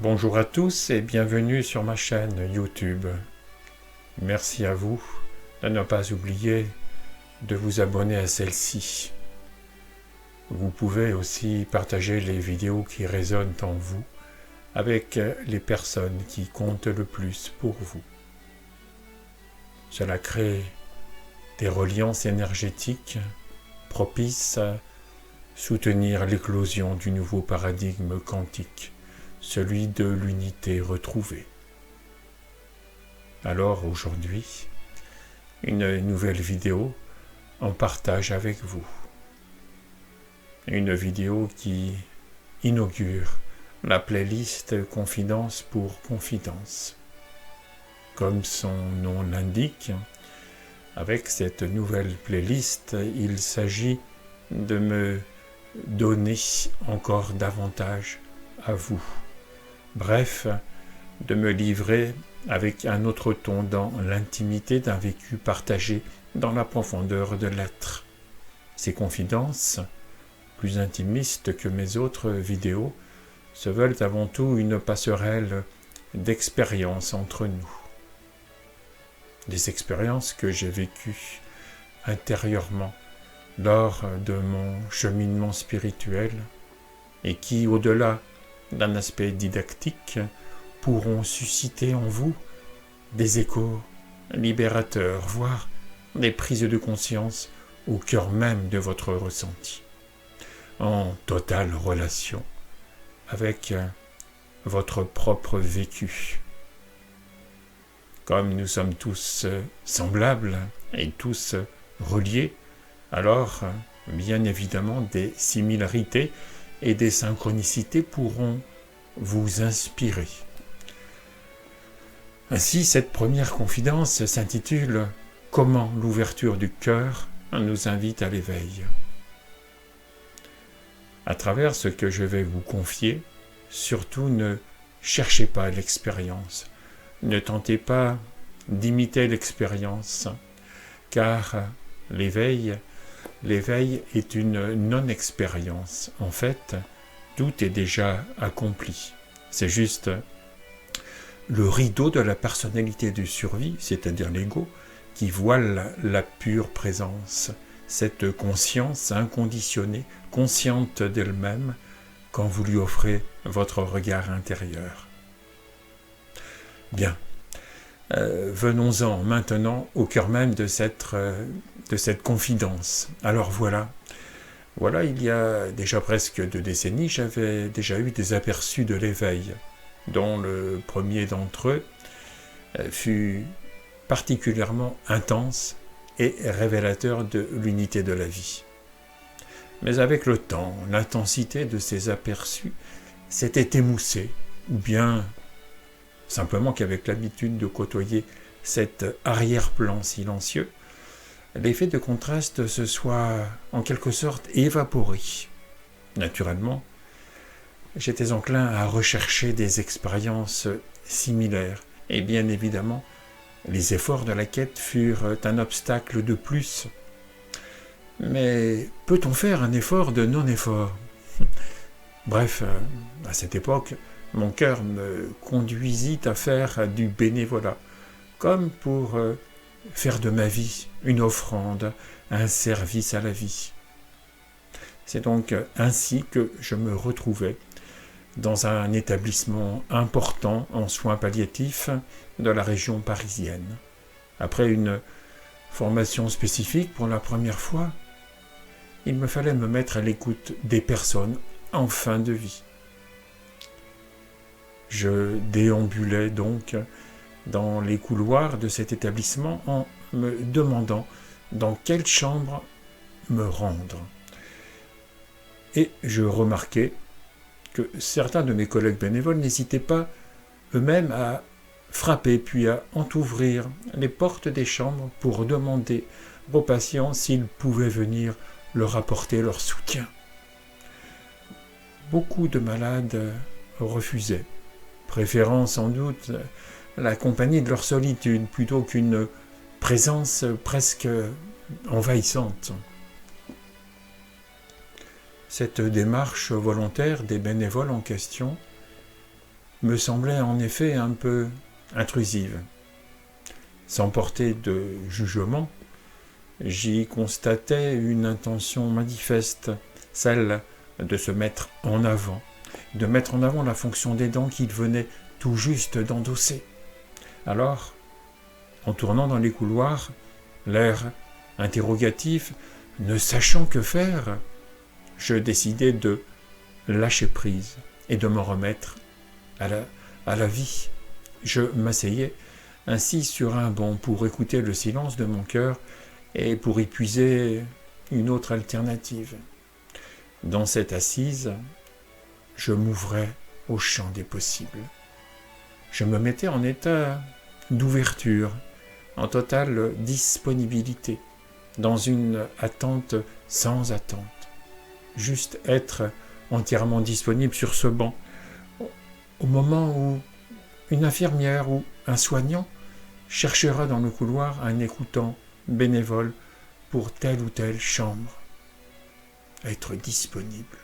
Bonjour à tous et bienvenue sur ma chaîne YouTube. Merci à vous de ne pas oublier de vous abonner à celle-ci. Vous pouvez aussi partager les vidéos qui résonnent en vous avec les personnes qui comptent le plus pour vous. Cela crée des reliances énergétiques propices à soutenir l'éclosion du nouveau paradigme quantique, celui de l'unité retrouvée. Alors aujourd'hui, une nouvelle vidéo en partage avec vous. Une vidéo qui inaugure la playlist Confidence pour Confidence. Comme son nom l'indique, avec cette nouvelle playlist, il s'agit de me donner encore davantage à vous. Bref, de me livrer avec un autre ton dans l'intimité d'un vécu partagé dans la profondeur de l'être. Ces confidences, plus intimistes que mes autres vidéos, se veulent avant tout une passerelle d'expériences entre nous. Des expériences que j'ai vécues intérieurement lors de mon cheminement spirituel et qui, au-delà d'un aspect didactique, pourront susciter en vous des échos libérateurs, voire des prises de conscience au cœur même de votre ressenti, en totale relation avec votre propre vécu. Comme nous sommes tous semblables et tous reliés, alors, bien évidemment, des similarités et des synchronicités pourront vous inspirer. Ainsi, cette première confidence s'intitule « Comment l'ouverture du cœur nous invite à l'éveil ». À travers ce que je vais vous confier, surtout ne cherchez pas l'expérience, ne tentez pas d'imiter l'expérience, car l'éveil est une non-expérience. En fait, tout est déjà accompli. C'est juste le rideau de la personnalité de survie, c'est-à-dire l'ego, qui voile la pure présence, cette conscience inconditionnée, consciente d'elle-même, quand vous lui offrez votre regard intérieur. Bien, venons-en maintenant au cœur même de cette confidence. Alors voilà, il y a déjà presque 2 décennies, j'avais déjà eu des aperçus de l'éveil, dont le premier d'entre eux fut particulièrement intense et révélateur de l'unité de la vie. Mais avec le temps, l'intensité de ces aperçus s'était émoussée, ou bien simplement qu'avec l'habitude de côtoyer cet arrière-plan silencieux, l'effet de contraste se soit en quelque sorte évaporé. Naturellement, j'étais enclin à rechercher des expériences similaires, et bien évidemment, les efforts de la quête furent un obstacle de plus. Mais peut-on faire un effort de non-effort ? Bref, à cette époque, mon cœur me conduisit à faire du bénévolat, comme pour faire de ma vie une offrande, un service à la vie. C'est donc ainsi que je me retrouvais dans un établissement important en soins palliatifs de la région parisienne. Après une formation spécifique pour la première fois, il me fallait me mettre à l'écoute des personnes en fin de vie. Je déambulais donc dans les couloirs de cet établissement en me demandant dans quelle chambre me rendre. Et je remarquais que certains de mes collègues bénévoles n'hésitaient pas eux-mêmes à frapper puis à entrouvrir les portes des chambres pour demander aux patients s'ils pouvaient venir leur apporter leur soutien. Beaucoup de malades refusaient, préférant sans doute la compagnie de leur solitude plutôt qu'une présence presque envahissante. Cette démarche volontaire des bénévoles en question me semblait en effet un peu intrusive. Sans porter de jugement, j'y constatais une intention manifeste, celle de se mettre en avant, de mettre en avant la fonction d'aidant qu'il venait tout juste d'endosser. Alors, en tournant dans les couloirs, l'air interrogatif, ne sachant que faire, je décidai de lâcher prise et de m'en remettre à la vie. Je m'asseyais ainsi sur un banc pour écouter le silence de mon cœur et pour y puiser une autre alternative. Dans cette assise, je m'ouvrais au champ des possibles. Je me mettais en état d'ouverture, en totale disponibilité, dans une attente sans attente. Juste être entièrement disponible sur ce banc, au moment où une infirmière ou un soignant cherchera dans le couloir un écoutant bénévole pour telle ou telle chambre. Être disponible.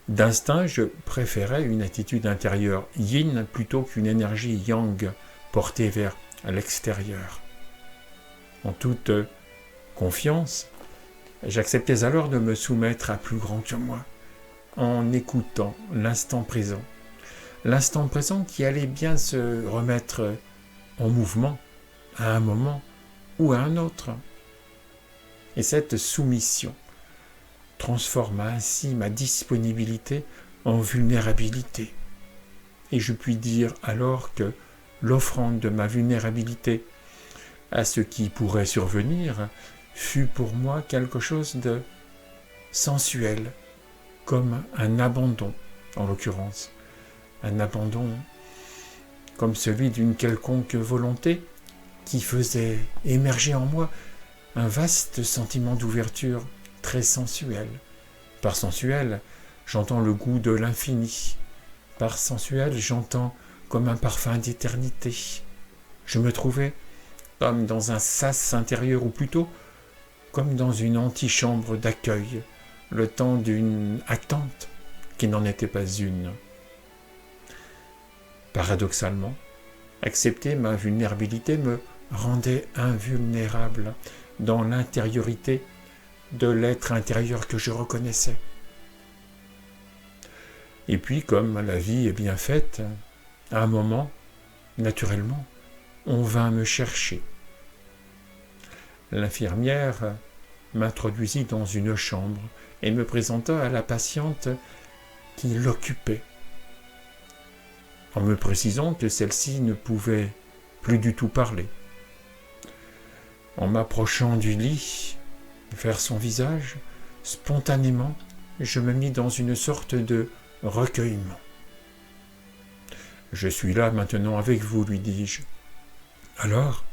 D'instinct, je préférais une attitude intérieure yin plutôt qu'une énergie yang portée vers l'extérieur. En toute confiance, j'acceptais alors de me soumettre à plus grand que moi, en écoutant l'instant présent qui allait bien se remettre en mouvement à un moment ou à un autre. Et cette soumission transforma ainsi ma disponibilité en vulnérabilité. Et je puis dire alors que l'offrande de ma vulnérabilité à ce qui pourrait survenir fut pour moi quelque chose de sensuel, comme un abandon en l'occurrence. Un abandon comme celui d'une quelconque volonté qui faisait émerger en moi un vaste sentiment d'ouverture très sensuel. Par sensuel, j'entends le goût de l'infini. Par sensuel, j'entends comme un parfum d'éternité. Je me trouvais comme dans un sas intérieur, ou plutôt comme dans une antichambre d'accueil, le temps d'une attente qui n'en était pas une. Paradoxalement, accepter ma vulnérabilité me rendait invulnérable dans l'intériorité de l'être intérieur que je reconnaissais. Et puis, comme la vie est bien faite, à un moment, naturellement, on vint me chercher. L'infirmière m'introduisit dans une chambre et me présenta à la patiente qui l'occupait, en me précisant que celle-ci ne pouvait plus du tout parler. En m'approchant du lit, vers son visage, spontanément, je me mis dans une sorte de recueillement. « Je suis là maintenant avec vous, lui dis-je. » Alors,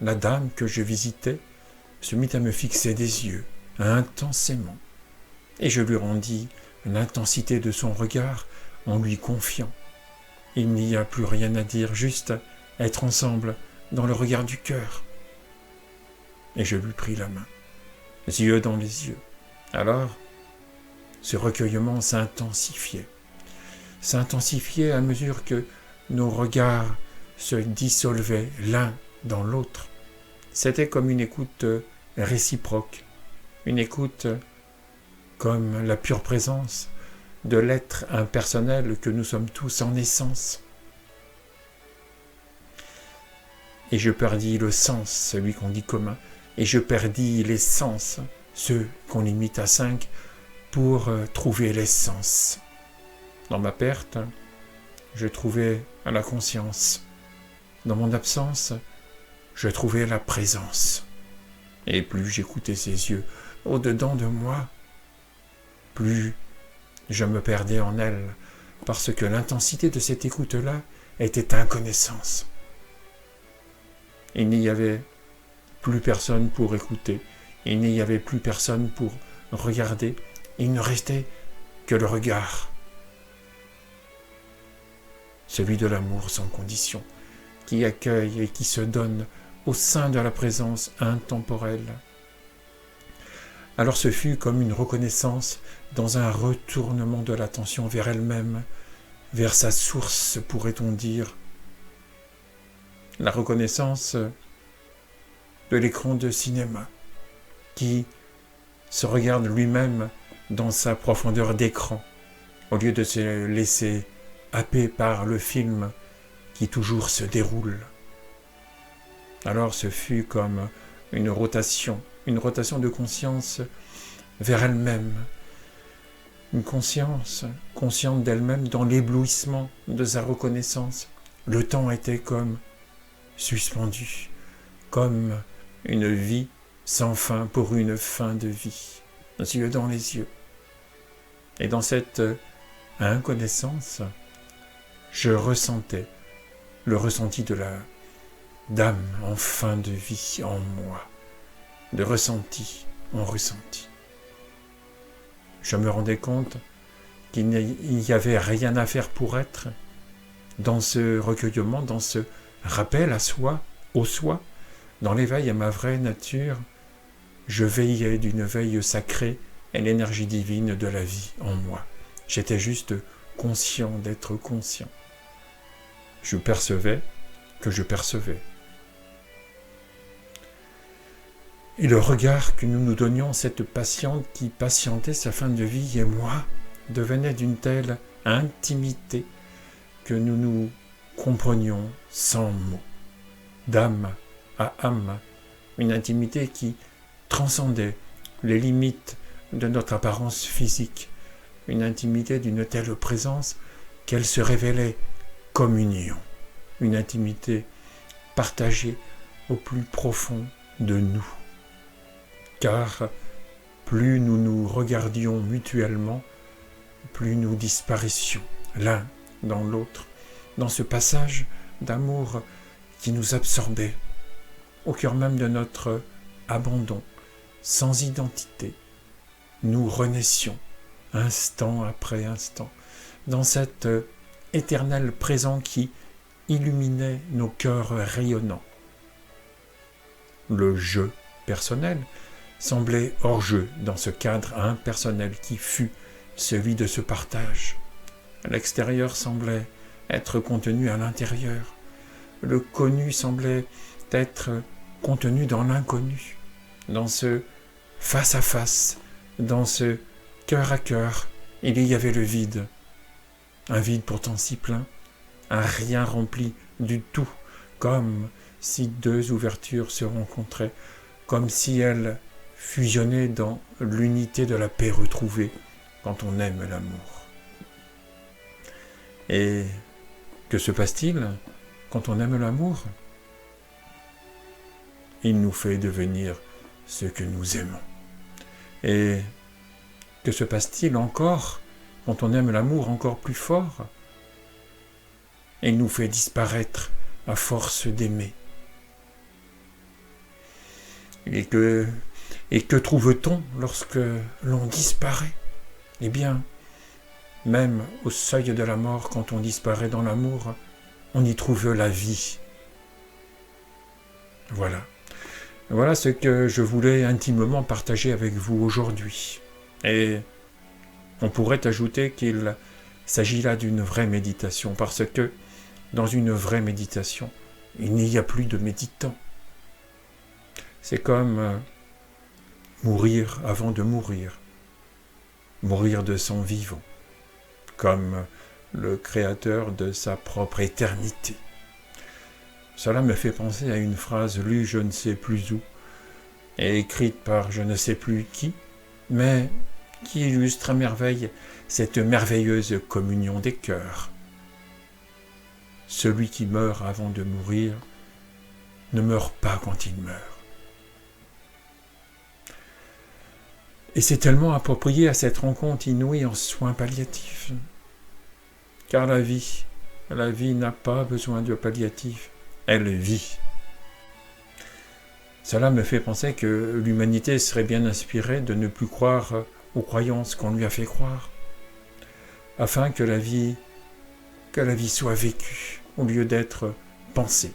la dame que je visitais se mit à me fixer des yeux, intensément, et je lui rendis l'intensité de son regard en lui confiant. Il n'y a plus rien à dire, juste être ensemble dans le regard du cœur. Et je lui pris la main, yeux dans les yeux. Alors, ce recueillement s'intensifiait à mesure que nos regards se dissolvaient l'un dans l'autre. C'était comme une écoute réciproque, une écoute comme la pure présence de l'être impersonnel que nous sommes tous en essence. Et je perdis le sens, celui qu'on dit commun, et je perdis les sens, ceux qu'on limite à 5, pour trouver l'essence. Dans ma perte, je trouvais la conscience. Dans mon absence, je trouvais la présence. Et plus j'écoutais ses yeux au-dedans de moi, plus je me perdais en elle, parce que l'intensité de cette écoute-là était inconnaissance. Il n'y avait plus personne pour écouter, il n'y avait plus personne pour regarder, il ne restait que le regard, celui de l'amour sans condition, qui accueille et qui se donne au sein de la présence intemporelle. Alors ce fut comme une reconnaissance dans un retournement de l'attention vers elle-même, vers sa source, pourrait-on dire. La reconnaissance de l'écran de cinéma qui se regarde lui-même dans sa profondeur d'écran, au lieu de se laisser happer par le film qui toujours se déroule. Alors ce fut comme une rotation de conscience vers elle-même, une conscience consciente d'elle-même dans l'éblouissement de sa reconnaissance. Le temps était comme suspendu, comme une vie sans fin pour une fin de vie, les yeux dans les yeux. Et dans cette inconnaissance, je ressentais le ressenti de la d'âme en fin de vie en moi, de ressenti en ressenti. Je me rendais compte qu'il n'y avait rien à faire pour être dans ce recueillement, dans ce rappel à soi, au soi, dans l'éveil à ma vraie nature. Je veillais d'une veille sacrée à l'énergie divine de la vie en moi. J'étais juste conscient d'être conscient. Je percevais que je percevais. Et le regard que nous nous donnions, cette patiente qui patientait sa fin de vie et moi, devenait d'une telle intimité que nous nous comprenions sans mots, d'âme à âme, une intimité qui transcendait les limites de notre apparence physique, une intimité d'une telle présence qu'elle se révélait comme union, une intimité partagée au plus profond de nous. Car plus nous nous regardions mutuellement, plus nous disparaissions l'un dans l'autre, dans ce passage d'amour qui nous absorbait, au cœur même de notre abandon, sans identité. Nous renaissions, instant après instant, dans cet éternel présent qui illuminait nos cœurs rayonnants. Le jeu personnel semblait hors jeu dans ce cadre impersonnel qui fut celui de ce partage. L'extérieur semblait être contenu à l'intérieur. Le connu semblait être contenu dans l'inconnu, dans ce face à face, dans ce cœur à cœur. Il y avait le vide, un vide pourtant si plein, un rien rempli du tout, comme si deux ouvertures se rencontraient, comme si elles fusionnaient dans l'unité de la paix retrouvée quand on aime l'amour. Et que se passe-t-il quand on aime l'amour? Il nous fait devenir ce que nous aimons. Et que se passe-t-il encore quand on aime l'amour encore plus fort? Il nous fait disparaître à force d'aimer. Et que trouve-t-on lorsque l'on disparaît? Eh bien, même au seuil de la mort, quand on disparaît dans l'amour, on y trouve la vie. Voilà. Voilà ce que je voulais intimement partager avec vous aujourd'hui. Et on pourrait ajouter qu'il s'agit là d'une vraie méditation, parce que dans une vraie méditation, il n'y a plus de méditant. C'est comme mourir avant de mourir de son vivant, comme le créateur de sa propre éternité. Cela me fait penser à une phrase lue je ne sais plus où, et écrite par je ne sais plus qui, mais qui illustre à merveille cette merveilleuse communion des cœurs. Celui qui meurt avant de mourir ne meurt pas quand il meurt. Et c'est tellement approprié à cette rencontre inouïe en soins palliatifs. Car la vie n'a pas besoin de palliatifs, elle vit. Cela me fait penser que l'humanité serait bien inspirée de ne plus croire aux croyances qu'on lui a fait croire, afin que la vie soit vécue au lieu d'être pensée.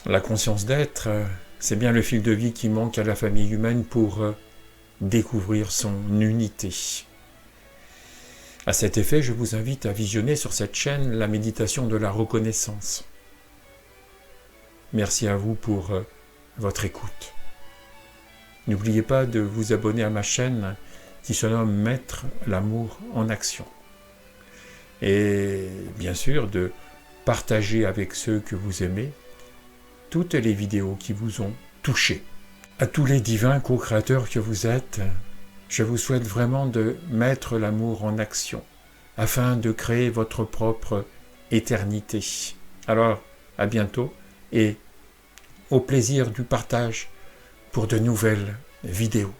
La conscience d'être, c'est bien le fil de vie qui manque à la famille humaine pour découvrir son unité. À cet effet, je vous invite à visionner sur cette chaîne la méditation de la reconnaissance. Merci à vous pour votre écoute. N'oubliez pas de vous abonner à ma chaîne qui se nomme Mettre l'amour en action. Et bien sûr, de partager avec ceux que vous aimez toutes les vidéos qui vous ont touché. À tous les divins co-créateurs que vous êtes, je vous souhaite vraiment de mettre l'amour en action afin de créer votre propre éternité. Alors, à bientôt et au plaisir du partage pour de nouvelles vidéos.